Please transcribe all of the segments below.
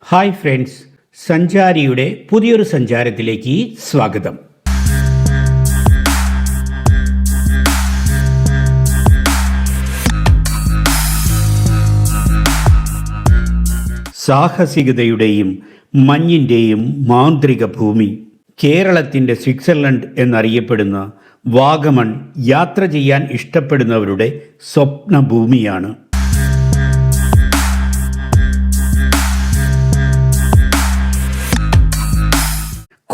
Hi friends, സഞ്ചാരിയുടെ പുതിയൊരു സഞ്ചാരത്തിലേക്ക് സ്വാഗതം. സാഹസികതയുടെയും മഞ്ഞിൻ്റെയും മാന്ത്രിക ഭൂമി, കേരളത്തിൻ്റെ സ്വിറ്റ്സർലൻഡ് എന്നറിയപ്പെടുന്ന വാഗമൺ യാത്ര ചെയ്യാൻ ഇഷ്ടപ്പെടുന്നവരുടെ സ്വപ്ന ഭൂമിയാണ്.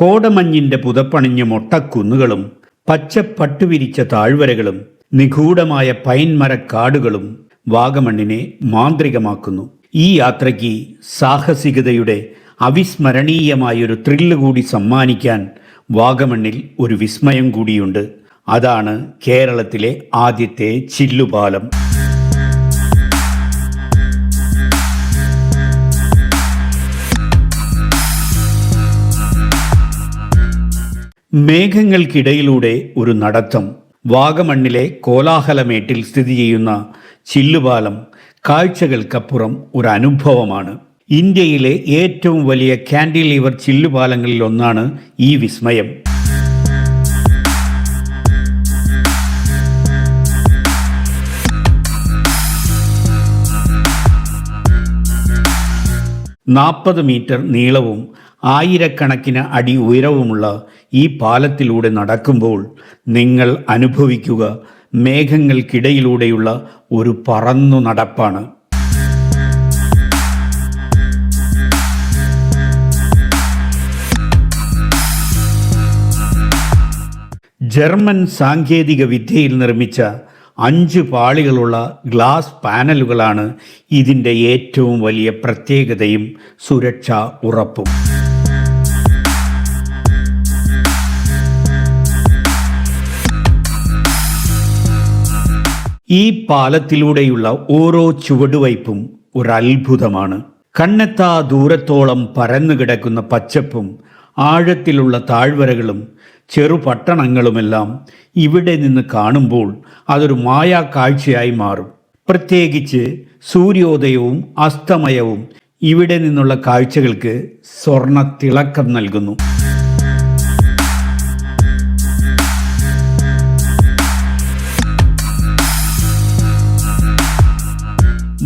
കോടമഞ്ഞിൻ്റെ പുതപ്പണിഞ്ഞ മൊട്ടക്കുന്നുകളും പച്ചപ്പട്ടുവിരിച്ച താഴ്വരകളും നിഗൂഢമായ പൈൻമരക്കാടുകളും വാഗമണ്ണിനെ മാന്ത്രികമാക്കുന്നു. ഈ യാത്രയ്ക്ക് സാഹസികതയുടെ അവിസ്മരണീയമായൊരു ത്രില്ല് കൂടി സമ്മാനിക്കാൻ വാഗമണ്ണിൽ ഒരു വിസ്മയം കൂടിയുണ്ട്. അതാണ് കേരളത്തിലെ ആദ്യത്തെ ചില്ലുപാലം. മേഘങ്ങൾക്കിടയിലൂടെ ഒരു നടത്തം. വാഗമണ്ണിലെ കോലാഹലമേട്ടിൽ സ്ഥിതി ചെയ്യുന്ന ചില്ലുപാലം കാഴ്ചകൾക്കപ്പുറം ഒരു അനുഭവമാണ്. ഇന്ത്യയിലെ ഏറ്റവും വലിയ കാൻഡിലീവർ ചില്ലുപാലങ്ങളിൽ ഒന്നാണ് ഈ വിസ്മയം. നാൽപ്പത് മീറ്റർ നീളവും ആയിരക്കണക്കിന് അടി ഉയരവുമുള്ള ഈ പാലത്തിലൂടെ നടക്കുമ്പോൾ നിങ്ങൾ അനുഭവിക്കുക മേഘങ്ങൾക്കിടയിലൂടെയുള്ള ഒരു പറന്നു നടപ്പാണ്. ജർമ്മൻ സാങ്കേതിക വിദ്യയിൽ നിർമ്മിച്ച 5 പാളികളുള്ള ഗ്ലാസ് പാനലുകളാണ് ഇതിൻ്റെ ഏറ്റവും വലിയ പ്രത്യേകതയും സുരക്ഷാ ഉറപ്പും. ഈ പാലത്തിലൂടെയുള്ള ഓരോ ചുവടുവയ്പും ഒരത്ഭുതമാണ്. കണ്ണെത്താ ദൂരത്തോളം പരന്നു കിടക്കുന്ന പച്ചപ്പും ആഴത്തിലുള്ള താഴ്വരകളും ചെറുപട്ടണങ്ങളുമെല്ലാം ഇവിടെ നിന്ന് കാണുമ്പോൾ അതൊരു മായാ കാഴ്ചയായി മാറും. പ്രത്യേകിച്ച് സൂര്യോദയവും അസ്തമയവും ഇവിടെ നിന്നുള്ള കാഴ്ചകൾക്ക് സ്വർണ്ണ തിളക്കം നൽകുന്നു.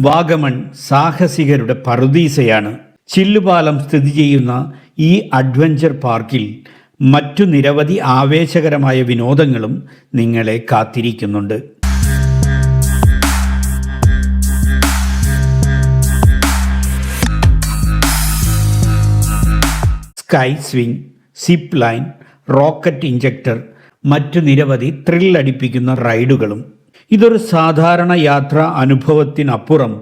വാഗമൺ സാഹസികരുടെ പറുദീസയാണ്. ചില്ലുപാലം സ്ഥിതി ചെയ്യുന്ന ഈ അഡ്വഞ്ചർ പാർക്കിൽ മറ്റു നിരവധി ആവേശകരമായ വിനോദങ്ങളും നിങ്ങളെ കാത്തിരിക്കുന്നുണ്ട്. Sky swing, zip line, rocket injector, മറ്റു നിരവധി ത്രില്ലടിപ്പിക്കുന്ന റൈഡുകളും. ഇതൊരു സാധാരണ യാത്രാ അനുഭവത്തിനപ്പുറം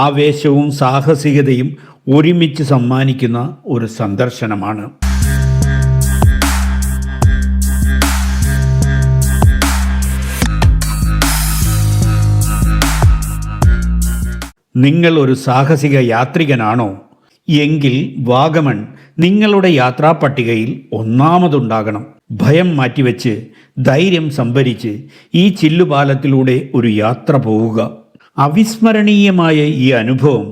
ആവേശവും സാഹസികതയും ഒരുമിച്ച് സമ്മാനിക്കുന്ന ഒരു സന്ദർശനമാണ്. നിങ്ങൾ ഒരു സാഹസിക യാത്രികനാണോ? എങ്കിൽ വാഗമൺ നിങ്ങളുടെ യാത്രാ പട്ടികയിൽ ഒന്നാമതുണ്ടാകണം. ഭയം മാറ്റിവെച്ച് ധൈര്യം സംഭരിച്ച് ഈ ചില്ലുപാലത്തിലൂടെ ഒരു യാത്ര പോവുക. അവിസ്മരണീയമായ ഈ അനുഭവം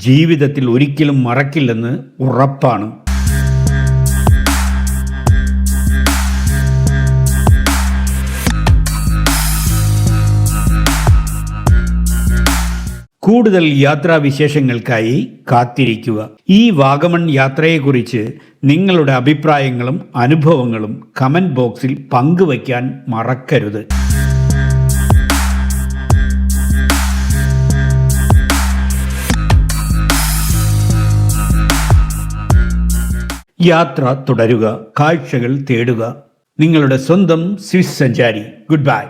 ജീവിതത്തിൽ ഒരിക്കലും മറക്കില്ലെന്ന് ഉറപ്പാണ്. കൂടുതൽ യാത്രാവിശേഷങ്ങൾക്കായി കാത്തിരിക്കുക. ഈ വാഗമൺ യാത്രയെക്കുറിച്ച് നിങ്ങളുടെ അഭിപ്രായങ്ങളും അനുഭവങ്ങളും കമൻറ്റ് ബോക്സിൽ പങ്കുവയ്ക്കാൻ മറക്കരുത്. യാത്ര തുടരുക, കാഴ്ചകൾ തേടുക. നിങ്ങളുടെ സ്വന്തം സ്വിസ് സഞ്ചാരി. Good bye.